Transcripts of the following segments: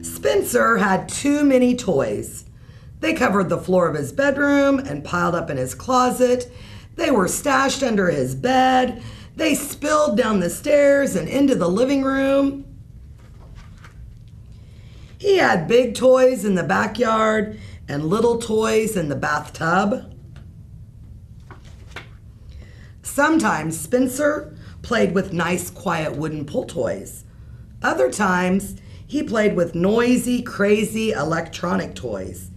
Spencer had too many toys. They covered the floor of his bedroom and piled up in his closet. They were stashed under his bed. They spilled down the stairs and into the living room. He had big toys in the backyard and little toys in the bathtub. Sometimes Spencer played with nice, quiet wooden pull toys. Other times, he played with noisy, crazy electronic toys.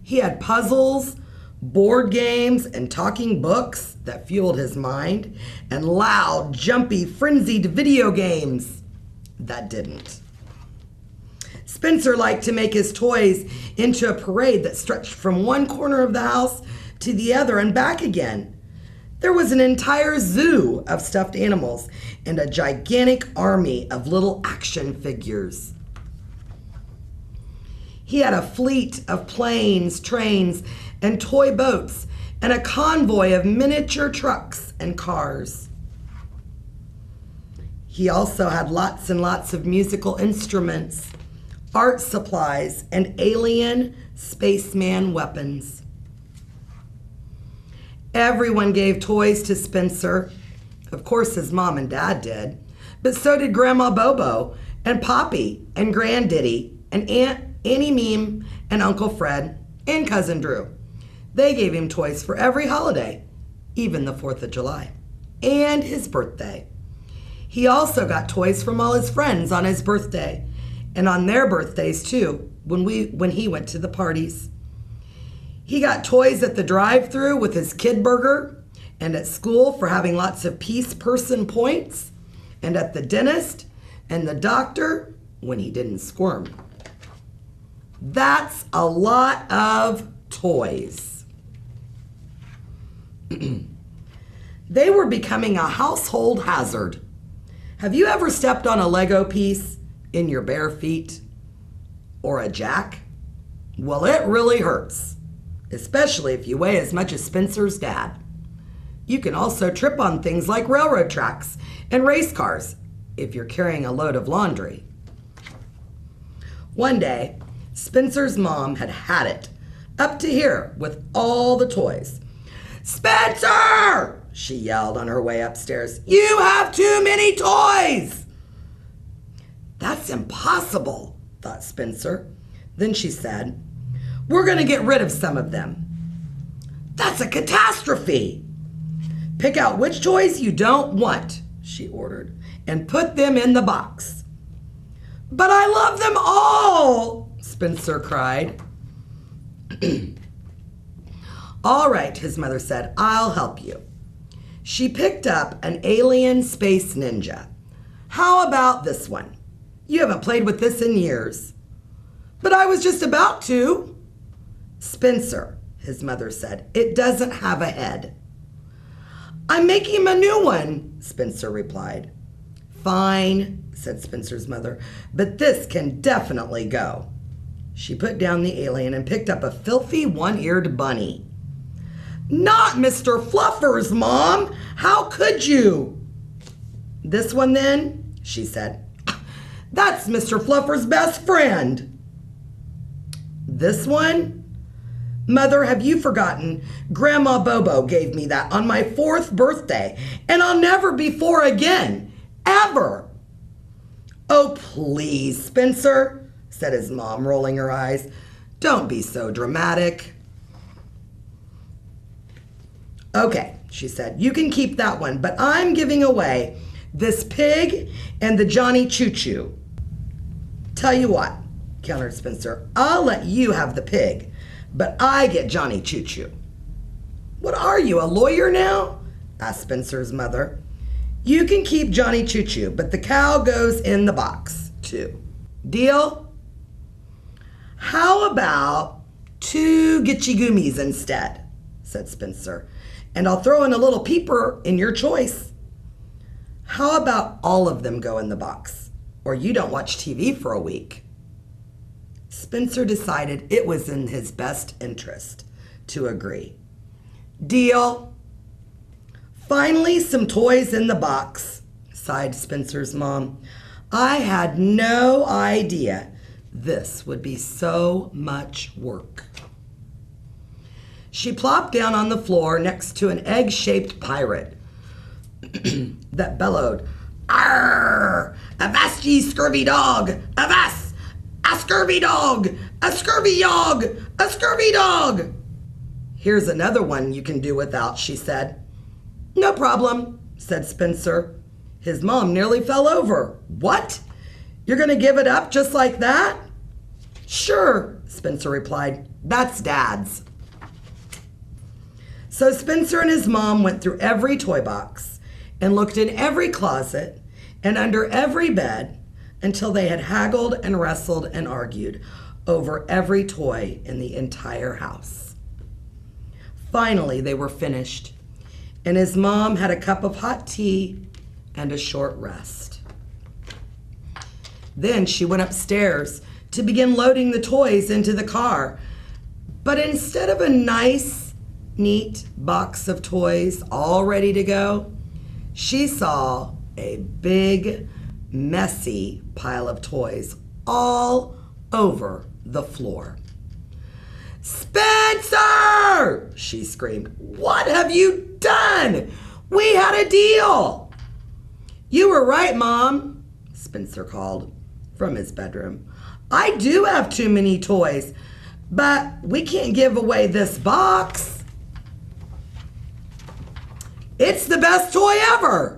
He had puzzles, board games, and talking books that fueled his mind, and loud, jumpy, frenzied video games that didn't. Spencer liked to make his toys into a parade that stretched from one corner of the house to the other and back again. There was an entire zoo of stuffed animals and a gigantic army of little action figures. He had a fleet of planes, trains, and toy boats, and a convoy of miniature trucks and cars. He also had lots and lots of musical instruments, art supplies, and alien spaceman weapons. Everyone gave toys to Spencer. Of course, his mom and dad did, but so did Grandma Bobo and Poppy and Granddaddy and Aunt Annie Meme and Uncle Fred and Cousin Drew. They gave him toys for every holiday, even the 4th of July, and his birthday. He also got toys from all his friends on his birthday, and on their birthdays too, when he went to the parties. He got toys at the drive-thru with his kid burger, and at school for having lots of peace person points, and at the dentist and the doctor when he didn't squirm. That's a lot of toys. They were becoming a household hazard. Have you ever stepped on a Lego piece in your bare feet? Or a jack? Well, it really hurts, especially if you weigh as much as Spencer's dad. You can also trip on things like railroad tracks and race cars if you're carrying a load of laundry. One day, Spencer's mom had it up to here with all the toys. "Spencer!" she yelled on her way upstairs. "You have too many toys!" "That's impossible," thought Spencer. Then she said, "We're going to get rid of some of them." "That's a catastrophe." "Pick out which toys you don't want," she ordered, "and put them in the box." "But I love them all," Spencer cried. "All right," his mother said, "I'll help you." She picked up an alien space ninja. "How about this one? You haven't played with this in years." "But I was just about to." "Spencer," his mother said, "it doesn't have a head." "I'm making him a new one," Spencer replied. "Fine," said Spencer's mother, "but this can definitely go." She put down the alien and picked up a filthy one-eared bunny. "Not Mr. Fluffer's, Mom! How could you?" "This one then?" she said. "That's Mr. Fluffer's best friend." "This one?" "Mother, have you forgotten? Grandma Bobo gave me that on my 4th birthday, and I'll never be 4 again. Ever." "Oh, please, Spencer," said his mom, rolling her eyes. "Don't be so dramatic." "Okay," she said, "you can keep that one, but I'm giving away this pig and the Johnny Choo Choo." "Tell you what," countered Spencer, "I'll let you have the pig, but I get Johnny Choo Choo." "What are you, a lawyer now?" asked Spencer's mother. "You can keep Johnny Choo Choo, but the cow goes in the box, too. Deal?" "How about 2 Gitchy Goomies instead?" said Spencer. "And I'll throw in a little peeper in your choice." "How about all of them go in the box? Or you don't watch TV for a week?" Spencer decided it was in his best interest to agree. "Deal." Finally, some toys in the box, sighed Spencer's mom. I had no idea this would be so much work. She plopped down on the floor next to an egg-shaped pirate that bellowed, "Arr! Avast ye scurvy dog! Avast! A scurvy dog! A scurvy dog! A scurvy dog!" "Here's another one you can do without," she said. "No problem," said Spencer. His mom nearly fell over. "What? You're going to give it up just like that?" "Sure," Spencer replied. "That's Dad's." So Spencer and his mom went through every toy box and looked in every closet and under every bed until they had haggled and wrestled and argued over every toy in the entire house. Finally, they were finished, and his mom had a cup of hot tea and a short rest. Then she went upstairs to begin loading the toys into the car. But instead of a nice, neat box of toys all ready to go, she saw a big, messy pile of toys all over the floor. "Spencer!" she screamed. "What have you done? We had a deal." "You were right, Mom," Spencer called from his bedroom. "I do have too many toys, but we can't give away this box. It's the best toy ever."